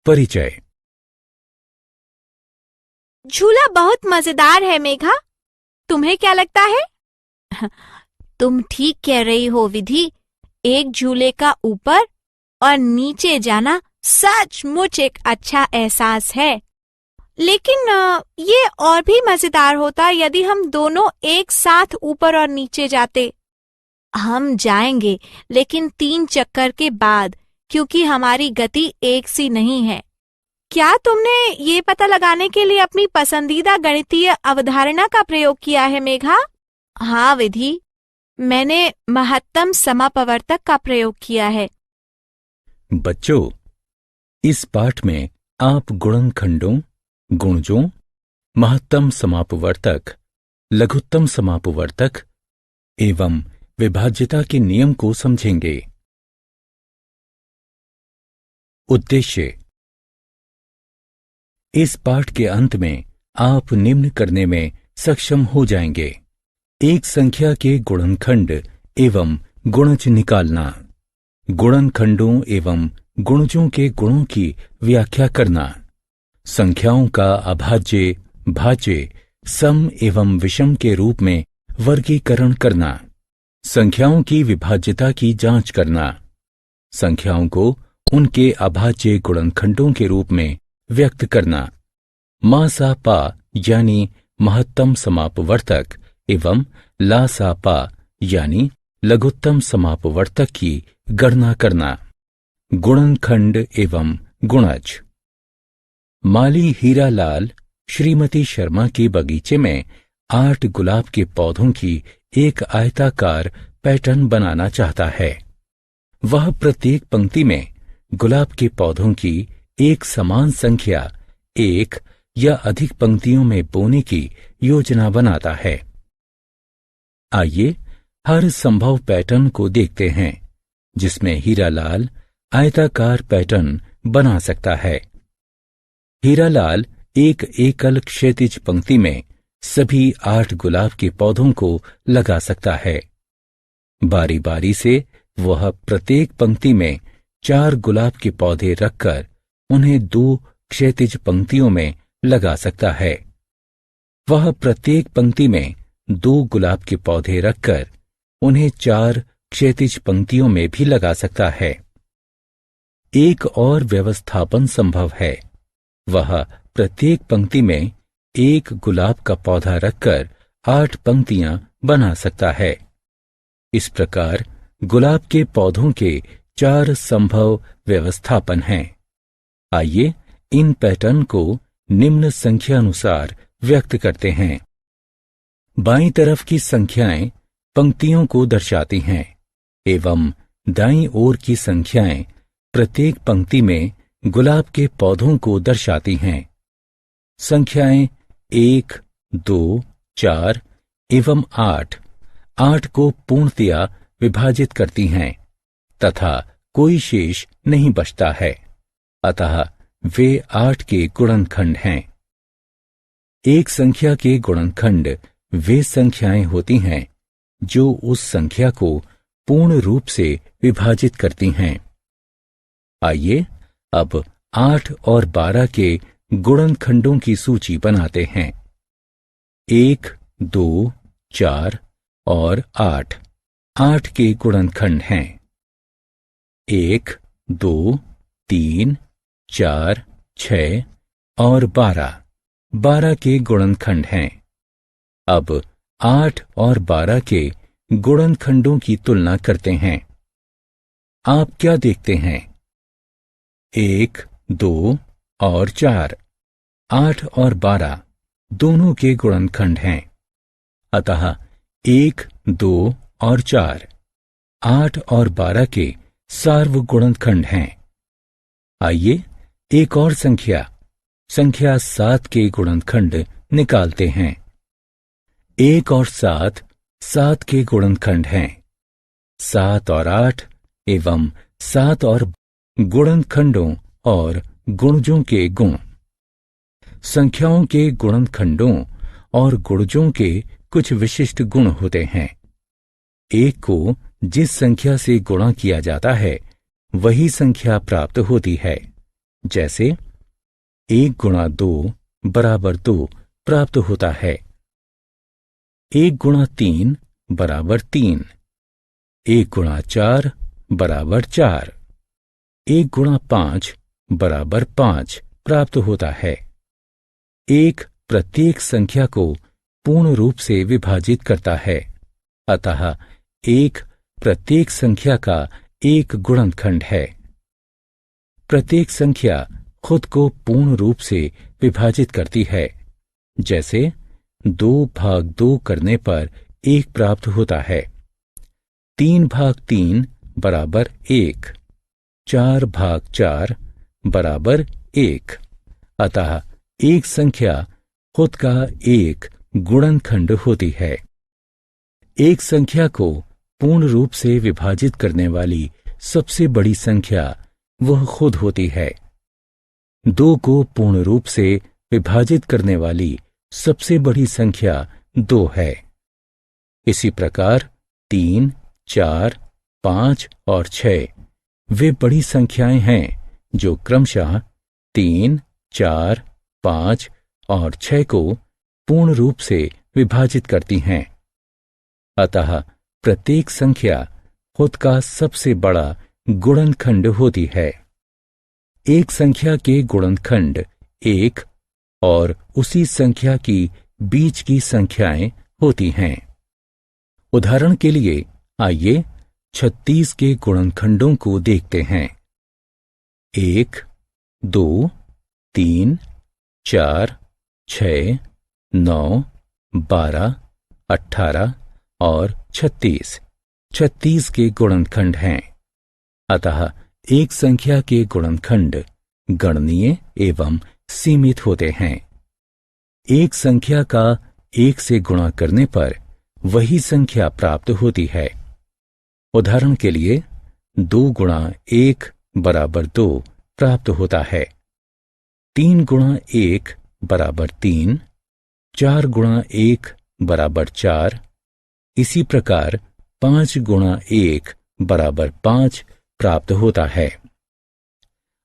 परिचय। झूला बहुत मजेदार है मेघा, तुम्हें क्या लगता है? तुम ठीक कह रही हो विधि। एक झूले का ऊपर और नीचे जाना सचमुच एक अच्छा एहसास है। लेकिन ये और भी मजेदार होता यदि हम दोनों एक साथ ऊपर और नीचे जाते। हम जाएंगे, लेकिन 3 चक्कर के बाद, क्योंकि हमारी गति एक सी नहीं है। क्या तुमने ये पता लगाने के लिए अपनी पसंदीदा गणितीय अवधारणा का प्रयोग किया है मेघा? हाँ विधि, मैंने महत्तम समापवर्तक का प्रयोग किया है। बच्चों, इस पाठ में आप गुणनखंडों, गुणजों, महत्तम समापवर्तक, लघुत्तम समापवर्तक एवं विभाज्यता के नियम को समझेंगे। उद्देश्य। इस पाठ के अंत में आप निम्न करने में सक्षम हो जाएंगे। एक संख्या के गुणनखंड एवं गुणज निकालना, गुणनखंडों एवं गुणजों के गुणों की व्याख्या करना, संख्याओं का अभाज्य, भाज्य, सम एवं विषम के रूप में वर्गीकरण करना, संख्याओं की विभाज्यता की जांच करना, संख्याओं को उनके अभाज्य गुणनखंडों के रूप में व्यक्त करना, मा सा पा यानी महत्तम समापवर्तक एवं ला सा पा यानी लघुत्तम समापवर्तक की गणना करना, गुणनखंड एवं गुणज। माली हीरालाल श्रीमती शर्मा के बगीचे में 8 गुलाब के पौधों की एक आयताकार पैटर्न बनाना चाहता है। वह प्रत्येक पंक्ति में गुलाब के पौधों की एक समान संख्या, एक या अधिक पंक्तियों में बोने की योजना बनाता है। आइए हर संभव पैटर्न को देखते हैं जिसमें हीरालाल आयताकार पैटर्न बना सकता है। हीरालाल एक एकल क्षैतिज पंक्ति में सभी 8 गुलाब के पौधों को लगा सकता है। बारी बारी से वह प्रत्येक पंक्ति में 4 गुलाब के पौधे रखकर उन्हें 2 क्षैतिज पंक्तियों में लगा सकता है। वह प्रत्येक पंक्ति में 2 गुलाब के पौधे रखकर उन्हें 4 क्षैतिज पंक्तियों में भी लगा सकता है। एक और व्यवस्थापन संभव है। वह प्रत्येक पंक्ति में 1 गुलाब का पौधा रखकर 8 पंक्तियां बना सकता है। इस प्रकार गुलाब के पौधों के 4 संभव व्यवस्थापन हैं। आइए इन पैटर्न को निम्न संख्या अनुसार व्यक्त करते हैं। बाईं तरफ की संख्याएं पंक्तियों को दर्शाती हैं एवं दाईं ओर की संख्याएं प्रत्येक पंक्ति में गुलाब के पौधों को दर्शाती हैं। संख्याएं 1, 2, 4 एवं 8 को पूर्णतया विभाजित करती हैं तथा कोई शेष नहीं बचता है, अतः वे 8 के गुणनखंड हैं। एक संख्या के गुणनखंड वे संख्याएं होती हैं जो उस संख्या को पूर्ण रूप से विभाजित करती हैं। आइए अब 8 और 12 के गुणनखंडों की सूची बनाते हैं। 1, 2, 4 और 8 के गुणनखंड हैं। 1, 2, 3, 4, 6 और 12 के गुणनखंड हैं। अब 8 और 12 के गुणनखंडों की तुलना करते हैं। आप क्या देखते हैं? 1, 2 और 4, 8 और 12 दोनों के गुणनखंड हैं, अतः 1, 2 और 4 8 और 12 के सार्वगुणनखंड हैं। आइए एक और संख्या 7 के गुणनखंड निकालते हैं। 1 और 7 के गुणनखंड हैं। 7 और 8 एवं 7 और गुणनखंडों और गुणजों के गुण। संख्याओं के गुणनखंडों और गुणजों के कुछ विशिष्ट गुण होते हैं। एक को जिस संख्या से गुणा किया जाता है वही संख्या प्राप्त होती है। जैसे 1 गुणा 2 बराबर 2 प्राप्त होता है। 1 गुणा 3 बराबर 3, 1 गुणा 4 बराबर 4, 1 गुणा 5 बराबर 5 प्राप्त होता है। 1 प्रत्येक संख्या को पूर्ण रूप से विभाजित करता है, अतः 1 प्रत्येक संख्या का एक गुणनखंड है। प्रत्येक संख्या खुद को पूर्ण रूप से विभाजित करती है। जैसे 2 भाग 2 करने पर 1 प्राप्त होता है, 3 भाग 3 बराबर 1, 4 भाग 4 बराबर 1। अतः एक संख्या खुद का एक गुणनखंड होती है। एक संख्या को पूर्ण रूप से विभाजित करने वाली सबसे बड़ी संख्या वह खुद होती है। 2 को पूर्ण रूप से विभाजित करने वाली सबसे बड़ी संख्या 2 है। इसी प्रकार 3, 4, 5 और 6 वे बड़ी संख्याएं हैं जो क्रमशः 3, 4, 5 और 6 को पूर्ण रूप से विभाजित करती हैं। अतः प्रत्येक संख्या खुद का सबसे बड़ा गुणनखंड होती है। एक संख्या के गुणनखंड एक और उसी संख्या की बीच की संख्याएं होती हैं। उदाहरण के लिए आइए 36 के गुणनखंडों को देखते हैं। 1, 2, 3, 4, 6, 9, 12, 18 और 36 36 के गुणनखंड हैं। अतः एक संख्या के गुणनखंड गणनीय एवं सीमित होते हैं। एक संख्या का 1 से गुणा करने पर वही संख्या प्राप्त होती है। उदाहरण के लिए 2 गुणा 1 बराबर 2 प्राप्त होता है, 3 गुणा 1 बराबर 3, 4 गुणा 1 बराबर 4, इसी प्रकार 5 गुणा 1 बराबर 5 प्राप्त होता है।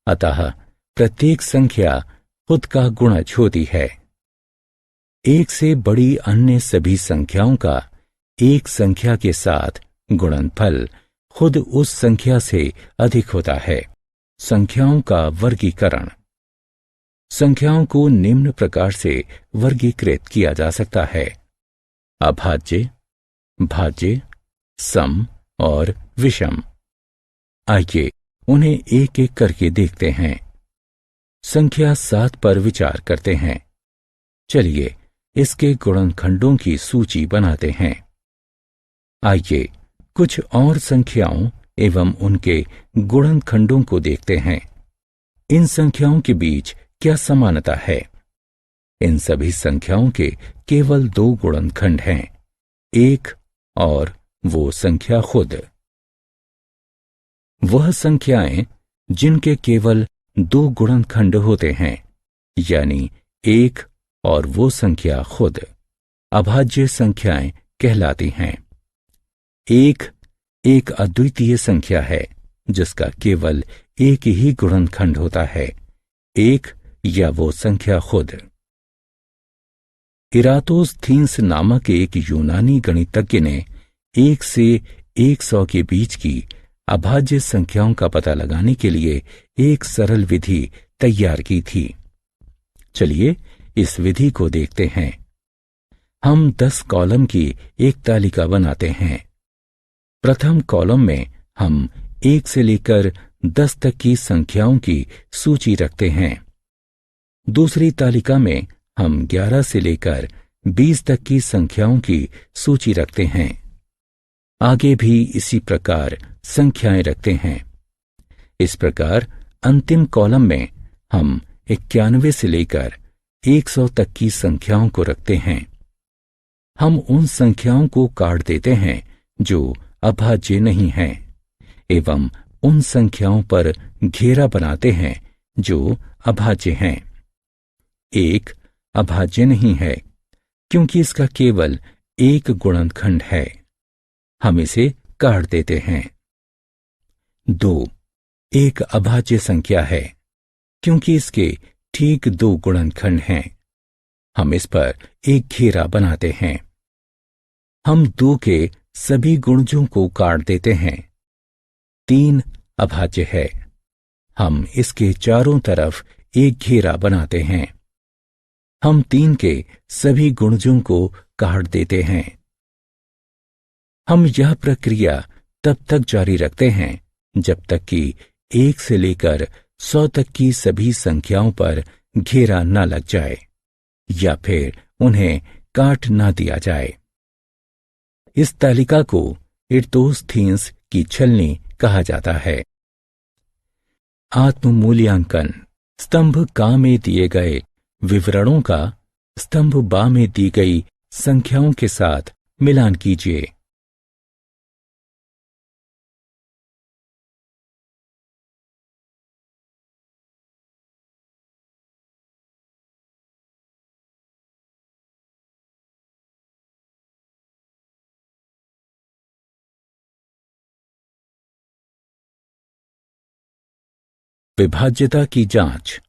अतः प्रत्येक संख्या खुद का गुणज होती है। एक से बड़ी अन्य सभी संख्याओं का एक संख्या के साथ गुणनफल खुद उस संख्या से अधिक होता है। संख्याओं का वर्गीकरण। संख्याओं को निम्न प्रकार से वर्गीकृत किया जा सकता है: अभाज्य, भाज्य, सम और विषम। आइए उन्हें एक एक करके देखते हैं। संख्या 7 पर विचार करते हैं। चलिए इसके गुणनखंडों की सूची बनाते हैं। आइए कुछ और संख्याओं एवं उनके गुणनखंडों को देखते हैं। इन संख्याओं के बीच क्या समानता है? इन सभी संख्याओं के केवल 2 गुणनखंड हैं, एक और वो संख्या खुद। वह संख्याएं जिनके केवल 2 गुणनखंड होते हैं, यानी एक और वो संख्या खुद, अभाज्य संख्याएं कहलाती हैं। एक अद्वितीय संख्या है जिसका केवल एक ही गुणनखंड होता है, एक या वो संख्या खुद। इरातोस्थीन्स नामक एक यूनानी गणितज्ञ ने 1 से 100 के बीच की अभाज्य संख्याओं का पता लगाने के लिए एक सरल विधि तैयार की थी। चलिए इस विधि को देखते हैं। हम 10 कॉलम की एक तालिका बनाते हैं। प्रथम कॉलम में हम 1 से लेकर 10 तक की संख्याओं की सूची रखते हैं। दूसरी तालिका में हम 11 से लेकर 20 तक की संख्याओं की सूची रखते हैं। आगे भी इसी प्रकार संख्याएं रखते हैं। इस प्रकार अंतिम कॉलम में हम 91 से लेकर 100 तक की संख्याओं को रखते हैं। हम उन संख्याओं को काट देते हैं जो अभाज्य नहीं हैं एवं उन संख्याओं पर घेरा बनाते हैं जो अभाज्य हैं। 1 अभाज्य नहीं है क्योंकि इसका केवल एक गुणनखंड है, हम इसे काट देते हैं। 2 एक अभाज्य संख्या है क्योंकि इसके ठीक 2 गुणनखंड हैं। हम इस पर एक घेरा बनाते हैं। हम 2 के सभी गुणजों को काट देते हैं। 3 अभाज्य है। हम इसके चारों तरफ एक घेरा बनाते हैं। हम 3 के सभी गुणजों को काट देते हैं। हम यह प्रक्रिया तब तक जारी रखते हैं जब तक कि 1 से लेकर 100 तक की सभी संख्याओं पर घेरा न लग जाए या फिर उन्हें काट ना दिया जाए। इस तालिका को इरतोस्थीन्स की छलनी कहा जाता है। आत्म मूल्यांकन। स्तंभ का में दिए गए विवरणों का स्तंभ बा में दी गई संख्याओं के साथ मिलान कीजिए। विभाज्यता की जांच।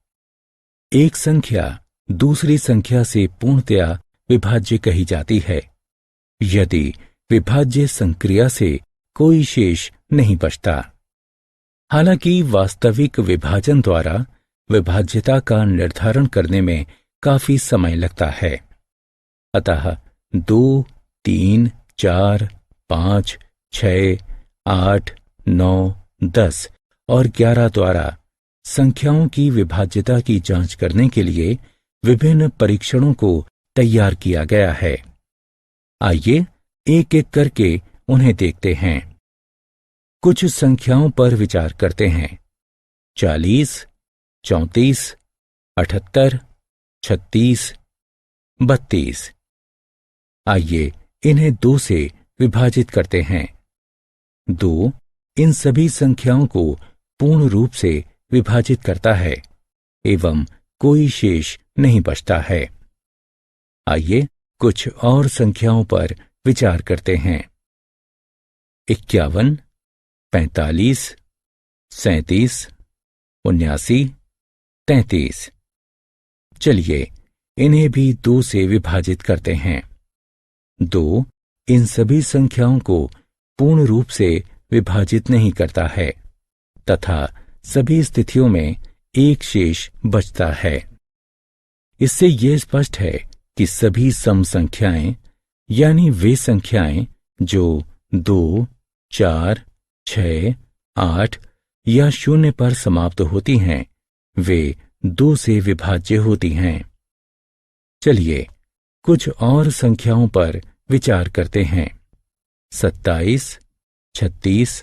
एक संख्या दूसरी संख्या से पूर्णतया विभाज्य कही जाती है यदि विभाज्य संक्रिया से कोई शेष नहीं बचता। हालांकि वास्तविक विभाजन द्वारा विभाज्यता का निर्धारण करने में काफी समय लगता है। अतः 2, 3, 4, 5, 6, 8, 9, 10 और 11 द्वारा संख्याओं की विभाज्यता की जांच करने के लिए विभिन्न परीक्षणों को तैयार किया गया है। आइए एक एक करके उन्हें देखते हैं। कुछ संख्याओं पर विचार करते हैं। 40, 34, 78, 36, 32। आइए इन्हें 2 से विभाजित करते हैं। 2 इन सभी संख्याओं को पूर्ण रूप से विभाजित करता है एवं कोई शेष नहीं बचता है। आइए कुछ और संख्याओं पर विचार करते हैं। 51, 45, 37, 79, 33। चलिए इन्हें भी 2 से विभाजित करते हैं। 2 इन सभी संख्याओं को पूर्ण रूप से विभाजित नहीं करता है तथा सभी स्थितियों में एक शेष बचता है। इससे यह स्पष्ट है कि सभी सम संख्याएं यानी वे संख्याएं जो 2, 4, 6, 8 या 0 पर समाप्त होती हैं वे 2 से विभाज्य होती हैं। चलिए कुछ और संख्याओं पर विचार करते हैं। 27, 36,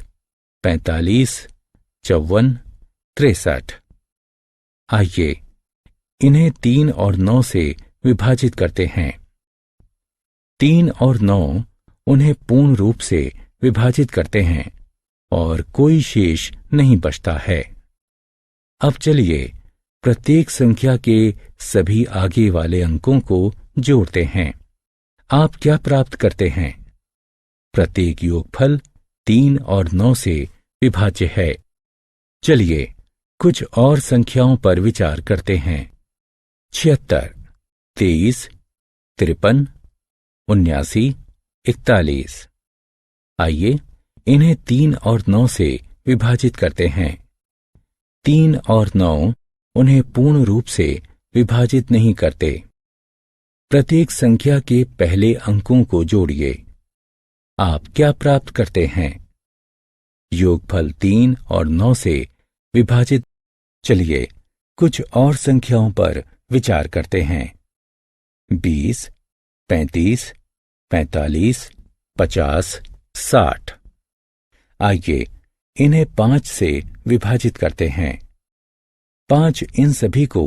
45, 54, 63। आइए इन्हें 3 और 9 से विभाजित करते हैं। 3 और 9 उन्हें पूर्ण रूप से विभाजित करते हैं और कोई शेष नहीं बचता है। अब चलिए प्रत्येक संख्या के सभी आगे वाले अंकों को जोड़ते हैं। आप क्या प्राप्त करते हैं? प्रत्येक योगफल 3 और 9 से विभाज्य है। चलिए कुछ और संख्याओं पर विचार करते हैं। 76, 23, 53, 79, 41। आइए इन्हें 3 और 9 से विभाजित करते हैं। 3 और 9 उन्हें पूर्ण रूप से विभाजित नहीं करते। प्रत्येक संख्या के पहले अंकों को जोड़िए। आप क्या प्राप्त करते हैं? योगफल 3 और 9 से विभाजित। चलिए कुछ और संख्याओं पर विचार करते हैं। 20, 35, 45, 50, 60। आइए इन्हें 5 से विभाजित करते हैं। 5 इन सभी को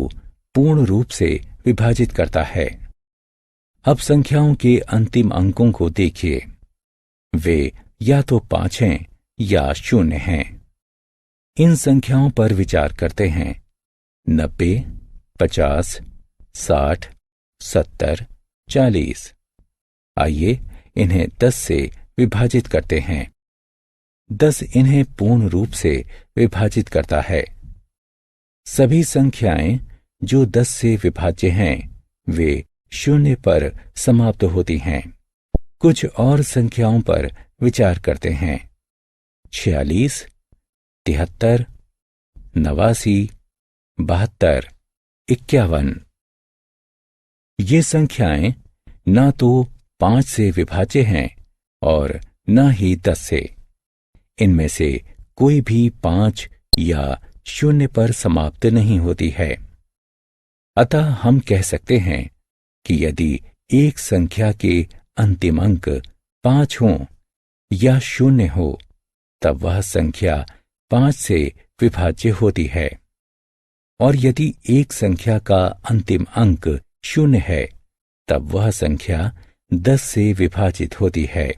पूर्ण रूप से विभाजित करता है। अब संख्याओं के अंतिम अंकों को देखिए। वे या तो 5 हैं या 0 हैं। इन संख्याओं पर विचार करते हैं। 90, 50, 60, 70, 40। आइए इन्हें 10 से विभाजित करते हैं। 10 इन्हें पूर्ण रूप से विभाजित करता है। सभी संख्याएं जो 10 से विभाज्य हैं वे 0 पर समाप्त होती हैं। कुछ और संख्याओं पर विचार करते हैं। 46, 73, 89, 72, 51। ये संख्याएं ना तो 5 से विभाज्य हैं और न ही 10 से। इनमें से कोई भी 5 या 0 पर समाप्त नहीं होती है। अतः हम कह सकते हैं कि यदि एक संख्या के अंतिम अंक 5 हों या 0 हो तब वह संख्या 5 से विभाज्य होती है, और यदि एक संख्या का अंतिम अंक 0 है तब वह संख्या 10 से विभाजित होती है।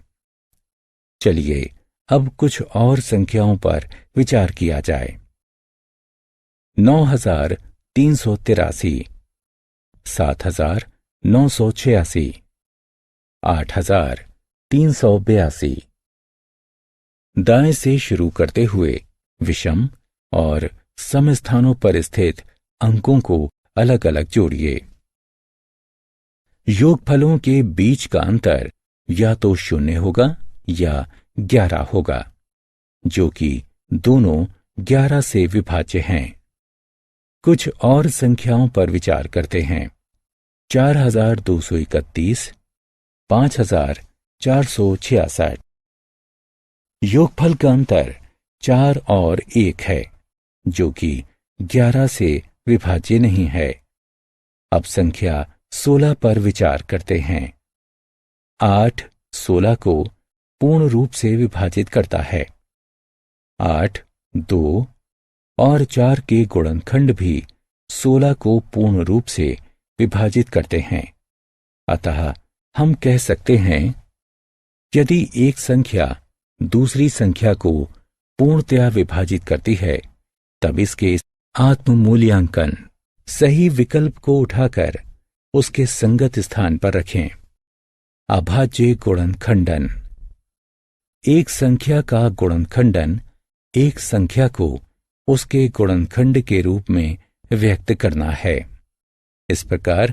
चलिए अब कुछ और संख्याओं पर विचार किया जाए। 9383, 7986, 8382। दाएं से शुरू करते हुए विषम और सम स्थानों पर स्थित अंकों को अलग अलग जोड़िए। योगफलों के बीच का अंतर या तो 0 होगा या 11 होगा, जो कि दोनों 11 से विभाज्य हैं। कुछ और संख्याओं पर विचार करते हैं। 4231, 5466। योगफल का अंतर 4 और 1 है, जो कि 11 से विभाज्य नहीं है। अब संख्या 16 पर विचार करते हैं। 8 16 को पूर्ण रूप से विभाजित करता है। 8, 2 और 4 के गुणनखंड भी 16 को पूर्ण रूप से विभाजित करते हैं। अतः हम कह सकते हैं यदि एक संख्या दूसरी संख्या को पूर्णतया विभाजित करती है तब इसके आत्म मूल्यांकन सही विकल्प को उठाकर उसके संगत स्थान पर रखें। अभाज्य गुणनखंडन। एक संख्या का गुणनखंडन एक संख्या को उसके गुणनखंड के रूप में व्यक्त करना है। इस प्रकार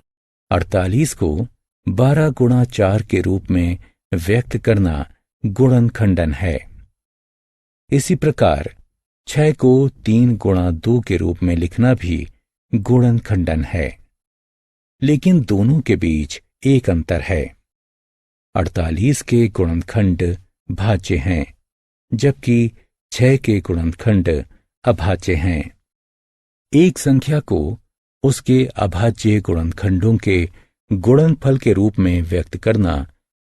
48 को 12 गुणा 4 के रूप में व्यक्त करना गुणनखंडन है। इसी प्रकार 6 को 3 गुणा 2 के रूप में लिखना भी गुणनखंडन है। लेकिन दोनों के बीच एक अंतर है। 48 के गुणनखंड भाज्य हैं, जबकि 6 के गुणनखंड अभाज्य हैं। एक संख्या को उसके अभाज्य गुणनखंडों के गुणनफल के रूप में व्यक्त करना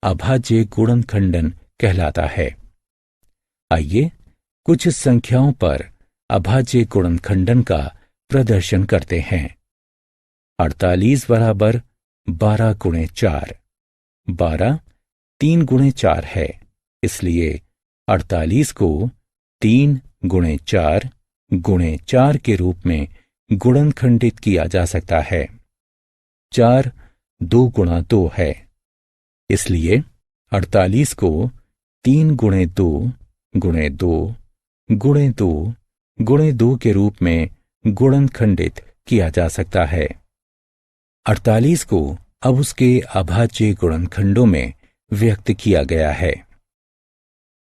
अभाज्य गुणनखंडन कहलाता है। आइए कुछ संख्याओं पर अभाज्य गुणनखंडन का प्रदर्शन करते हैं। 48 बराबर 12 गुणे 4। 12 3 गुणे 4 है, इसलिए 48 को 3 गुणे 4 गुणे 4 के रूप में गुणनखंडित किया जा सकता है। 4 2 गुणा 2 है, इसलिए 48 को 3 गुणे 2 गुणे 2 गुणे 2 गुणे 2 के रूप में गुणनखंडित किया जा सकता है। 48 को अब उसके अभाज्य गुणनखंडों में व्यक्त किया गया है।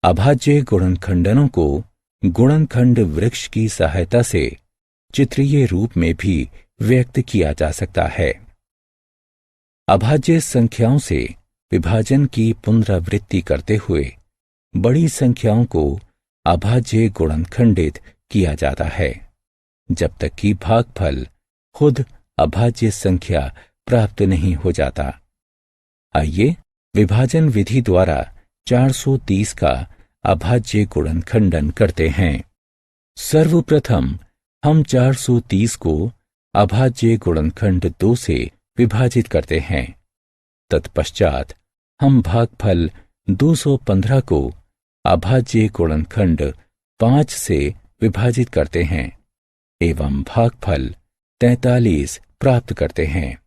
अभाज्य गुणनखंडनों को गुणनखंड वृक्ष की सहायता से चित्रीय रूप में भी व्यक्त किया जा सकता है। अभाज्य संख्याओं से विभाजन की पुनरावृत्ति करते हुए बड़ी संख्याओं को अभाज्य गुणनखंडित किया जाता है, जब तक कि भागफल खुद अभाज्य संख्या प्राप्त नहीं हो जाता। आइए विभाजन विधि द्वारा 430 का अभाज्य गुणनखंडन करते हैं। सर्वप्रथम हम 430 को अभाज्य गुणनखंड 2 से विभाजित करते हैं। तत्पश्चात हम भागफल 215 को अभाज्य गुणनखंड 5 से विभाजित करते हैं एवं भागफल 43 प्राप्त करते हैं।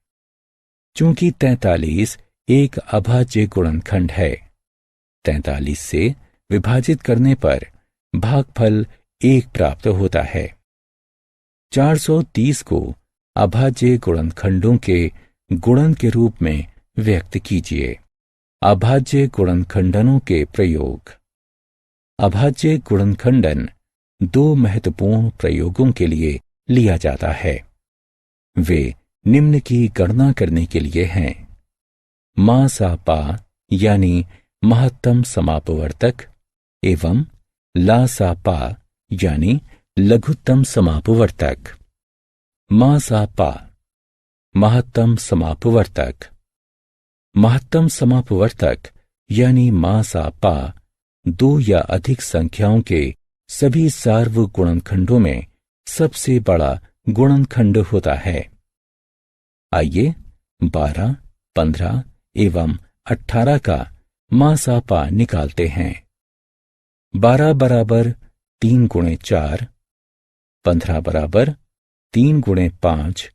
चूंकि 43 एक अभाज्य गुणनखंड है, 43 से विभाजित करने पर भागफल 1 प्राप्त होता है। 430 को अभाज्य गुणनखंडों के गुणन के रूप में व्यक्त कीजिए। अभाज्य गुणनखंडनों के प्रयोग। अभाज्य गुणनखंडन दो महत्वपूर्ण प्रयोगों के लिए लिया जाता है। वे निम्न की गणना करने के लिए हैं। मा सा पा यानी महत्तम समापवर्तक एवं ला सा पा यानी लघुत्तम समापवर्तक। मा सा पा महत्तम समापवर्तक। महत्तम समापवर्तक यानी मा सा पा दो या अधिक संख्याओं के सभी सार्व गुणनखंडों में सबसे बड़ा गुणनखंड होता है। आइए 12, 15 एवं 18 का मा सा पा निकालते हैं। 12 बराबर 3 गुणे 4, 15 बराबर 3 गुणे 5,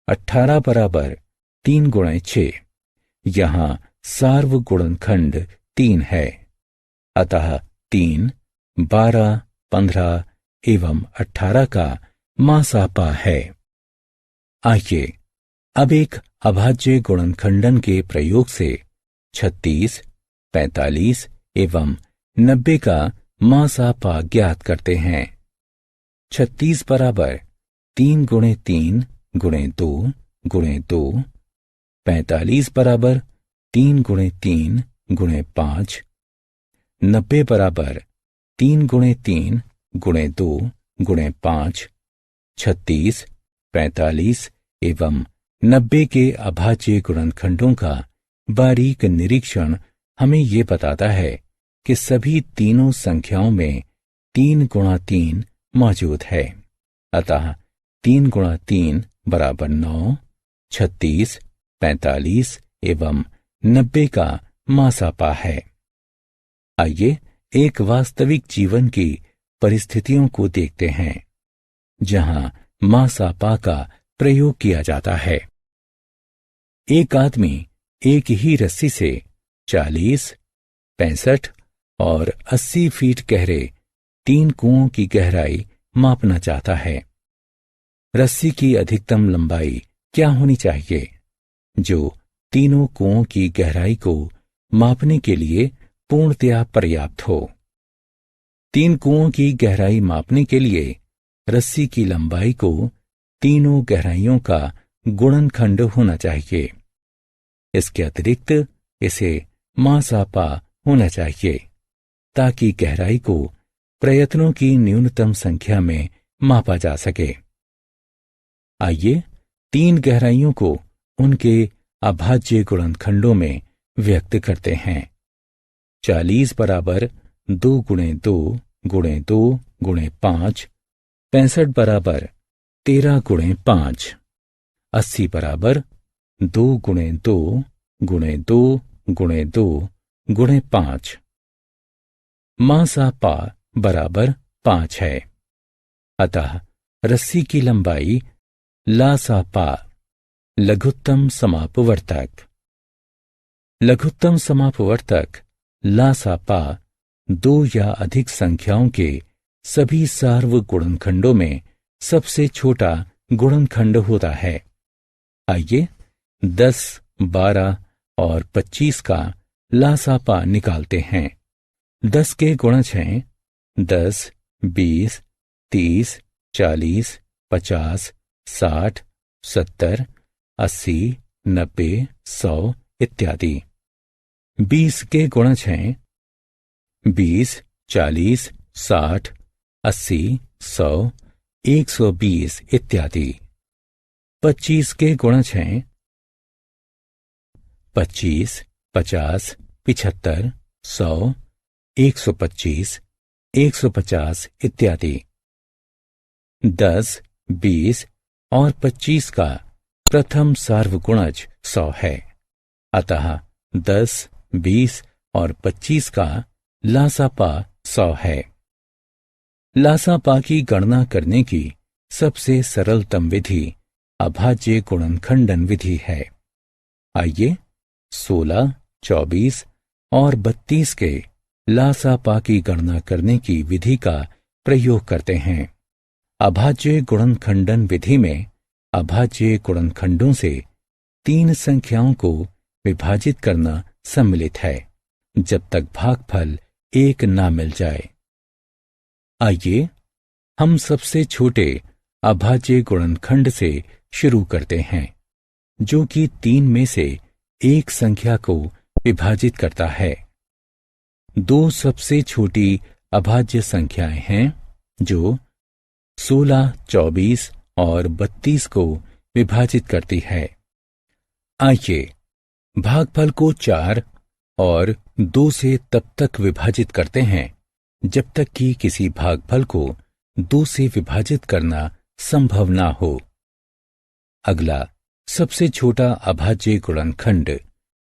18 बराबर 3 गुणे 6। यहां सार्व गुणनखंड 3 है, अतः 3, 12, 15 एवं 18 का मा सा पा है। आइए अब एक अभाज्य गुणनखंडन के प्रयोग से 36, 45 एवं 90 का मा सा पा ज्ञात करते हैं। 36 बराबर 3 गुणे 3 गुणे 2 गुणे 2, 45 बराबर 3 गुणे 3 गुणे 5, 90 बराबर 3 गुणे 3 गुणे 2 गुणे 5। 36, 45 एवं 90 के अभाज्य गुणनखंडों का बारीक निरीक्षण हमें ये बताता है कि सभी तीनों संख्याओं में 3 गुणा 3 मौजूद है, अतः 3 गुणा 3 बराबर 9। 36, 45 एवं 90 का मा सा पा है। आइए एक वास्तविक जीवन की परिस्थितियों को देखते हैं जहां मा सा पा का प्रयोग किया जाता है। एक आदमी एक ही रस्सी से 40, 65 और 80 फीट गहरे 3 कुओं की गहराई मापना चाहता है। रस्सी की अधिकतम लंबाई क्या होनी चाहिए जो तीनों कुओं की गहराई को मापने के लिए पूर्णतया पर्याप्त हो? 3 कुओं की गहराई मापने के लिए रस्सी की लंबाई को तीनों गहराइयों का गुणनखंड होना चाहिए। इसके अतिरिक्त इसे मा सा पा होना चाहिए ताकि गहराई को प्रयत्नों की न्यूनतम संख्या में मापा जा सके। आइए 3 गहराइयों को उनके अभाज्य गुणनखंडों में व्यक्त करते हैं। 40 बराबर 2 गुणे 2 गुणे 2 गुणे 5, 65 बराबर 13 गुणे 5, 80 बराबर 2 गुणे 2 गुणे 2 गुणे 2 गुणे 5। मा सा पा बराबर 5 है, अतः रस्सी की लंबाई ला सा पा लघुत्तम समापवर्तक। लघुत्तम समापवर्तक ला सा पा 2 या अधिक संख्याओं के सभी सार्व गुणनखंडों में सबसे छोटा गुणनखंड होता है। आइए 10, 12 और 25 का ला सा पा निकालते हैं। 10 के गुणज हैं 10, 20, 30, 40, 50, 60, 70, 80, 90, 100 इत्यादि। 20 के गुणज हैं 20, 40, 60, 80, 100, 120 इत्यादि। 25 के गुणज हैं 25, 50, 75, 100, 125, 150 इत्यादि। 10, 20 और 25 का प्रथम सार्वगुणज 100 है, अतः 10, 20 और 25 का ला सा पा 100 है। ला सा पा की गणना करने की सबसे सरलतम विधि अभाज्य गुणनखंडन विधि है। आइए 16, 24 और 32 के ला सा पा की गणना करने की विधि का प्रयोग करते हैं। अभाज्य गुणनखंडन विधि में अभाज्य गुणनखंडों से 3 संख्याओं को विभाजित करना सम्मिलित है जब तक भागफल 1 ना मिल जाए। आइए हम सबसे छोटे अभाज्य गुणनखंड से शुरू करते हैं, जो कि 3 में से एक संख्या को विभाजित करता है। 2 सबसे छोटी अभाज्य संख्याएं हैं जो 16, 24 और 32 को विभाजित करती है। आइए भागफल को 4 और 2 से तब तक विभाजित करते हैं जब तक कि किसी भागफल को 2 से विभाजित करना संभव ना हो। अगला सबसे छोटा अभाज्य गुणनखंड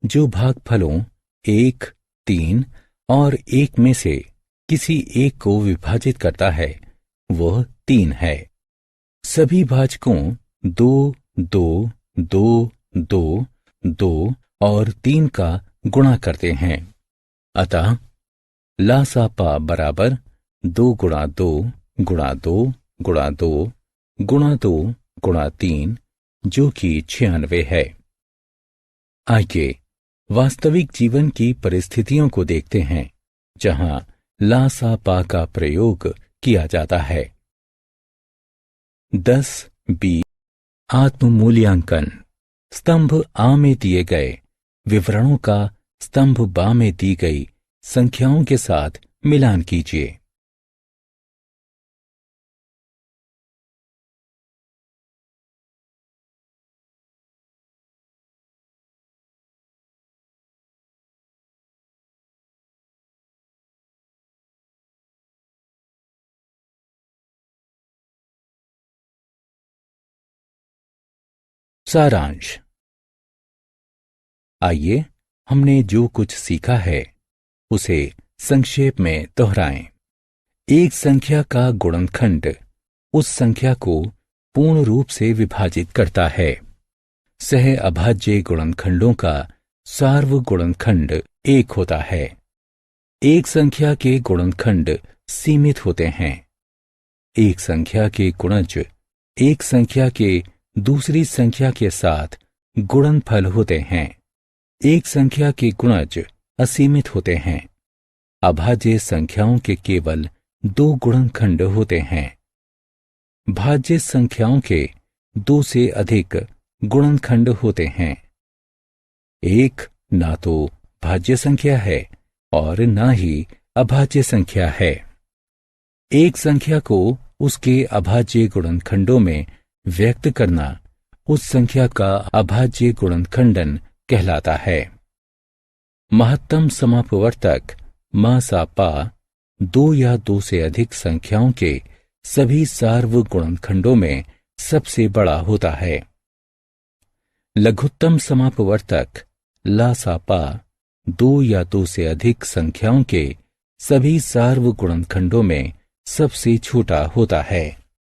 जो भागफलों 1, 3 और 1 में से किसी एक को विभाजित करता है वह 3 है। सभी भाजकों 2, 2, 2, 2, 2 और 3 का गुणा करते हैं। अतः लासापा बराबर 2 गुणा 2 गुणा 2 गुणा 2 गुणा 2 गुणा 3 जो कि 96 है। आइए वास्तविक जीवन की परिस्थितियों को देखते हैं जहां लासापा का प्रयोग किया जाता है। 10, 20 आत्म मूल्यांकन। स्तंभ आ में दिए गए विवरणों का स्तंभ बा में दी गई संख्याओं के साथ मिलान कीजिए। सारांश। आइए हमने जो कुछ सीखा है उसे संक्षेप में दोहराएं। एक संख्या का गुणनखंड उस संख्या को पूर्ण रूप से विभाजित करता है। सह अभाज्य गुणनखंडों का सार्वगुणनखंड 1 होता है। एक संख्या के गुणनखंड सीमित होते हैं। एक संख्या के गुणज एक संख्या के दूसरी संख्या के साथ गुणनफल होते हैं। एक संख्या के गुणज असीमित होते हैं। अभाज्य संख्याओं के केवल 2 गुणनखंड होते हैं। भाज्य संख्याओं के 2 से अधिक गुणनखंड होते हैं। एक ना तो भाज्य संख्या है और ना ही अभाज्य संख्या है। एक संख्या को उसके अभाज्य गुणनखंडों में व्यक्त करना उस संख्या का अभाज्य गुणनखंडन कहलाता है। महत्तम समापवर्तक मासापा 2 या 2 से अधिक संख्याओं के सभी सार्वगुणनखंडों में सबसे बड़ा होता है। लघुत्तम समापवर्तक लासापा 2 या 2 से अधिक संख्याओं के सभी सार्वगुणनखंडों में सबसे छोटा होता है।